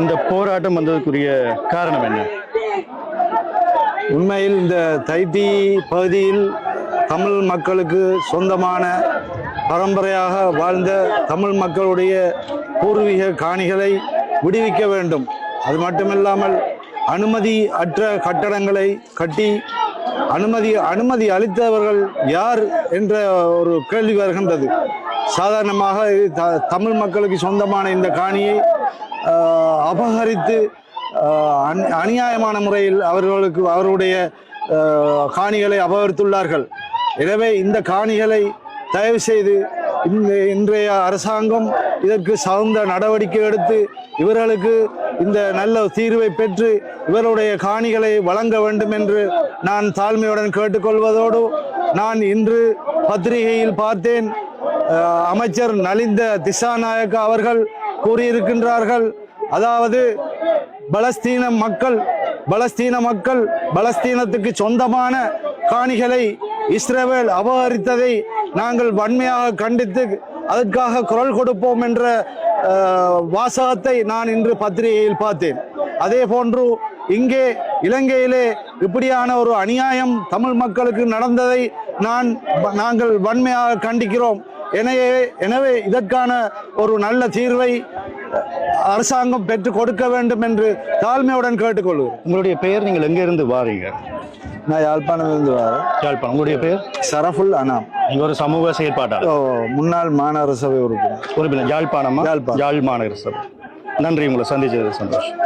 இந்த போராட்டம் வந்ததற்குரிய காரணம் என்ன? உண்மையில் இந்த தைத்தி பகுதியில் தமிழ் மக்களுக்கு சொந்தமான பரம்பரையாக வாழ்ந்த தமிழ் மக்களுடைய பூர்வீக காணிகளை விடுவிக்க வேண்டும். அது மட்டுமில்லாமல் அனுமதி அற்ற கட்டடங்களை கட்டி அனுமதி அளித்தவர்கள் யார் என்ற ஒரு கேள்வி வருகின்றது. சாதாரணமாக தமிழ் மக்களுக்கு சொந்தமான இந்த காணியை அபகரித்து அநியாயமான முறையில் அவருடைய காணிகளை அபகரித்துள்ளார்கள். எனவே இந்த காணிகளை தயவு செய்து இன்றைய அரசாங்கம் இதற்கு தகுந்த நடவடிக்கை எடுத்து இவர்களுக்கு இந்த நல்ல தீர்வை பெற்று இவருடைய காணிகளை வழங்க வேண்டும் என்று நான் தாழ்மையுடன் கேட்டுக்கொள்வதோடு, நான் இன்று பத்திரிகையில் பார்த்தேன், அமைச்சர் நலிந்த திசாநாயக்க அவர்கள் கூறியிருக்கின்றார்கள், அதாவது பலஸ்தீன மக்கள் பலஸ்தீனத்துக்கு சொந்தமான காணிகளை இஸ்ரேல் அபகரித்ததை நாங்கள் வன்மையாக கண்டித்து அதற்காக குரல் கொடுப்போம் என்ற வாசகத்தை நான் இன்று பத்திரிகையில் பார்த்தேன். அதே போன்று இங்கே இலங்கையிலே இப்படியான ஒரு அநியாயம் தமிழ் மக்களுக்கு நடந்ததை நாங்கள் வன்மையாக கண்டிக்கிறோம். எனவே இதற்கான ஒரு நல்ல தீர்வை அரசாங்கம் பெற்றுக் கொடுக்க வேண்டும் என்று தாழ்மையுடன் கேட்டுக்கொள்கிறேன். உங்களுடைய பெயர், நீங்கள் எங்கிருந்து வாரீங்க? நான் யாழ்ப்பாணத்திலிருந்து வரேன். யாழ்ப்பாணம். உங்களுடைய பெயர்? சரஃபுல் அனாம். நீங்க ஒரு சமூக செயற்பாட்டாளர், முன்னாள் மாநகர சபை உறுப்பினர். யாழ்ப்பாணம் மாநகர சபை. நன்றி, உங்களை சந்திச்சது சந்தோஷம்.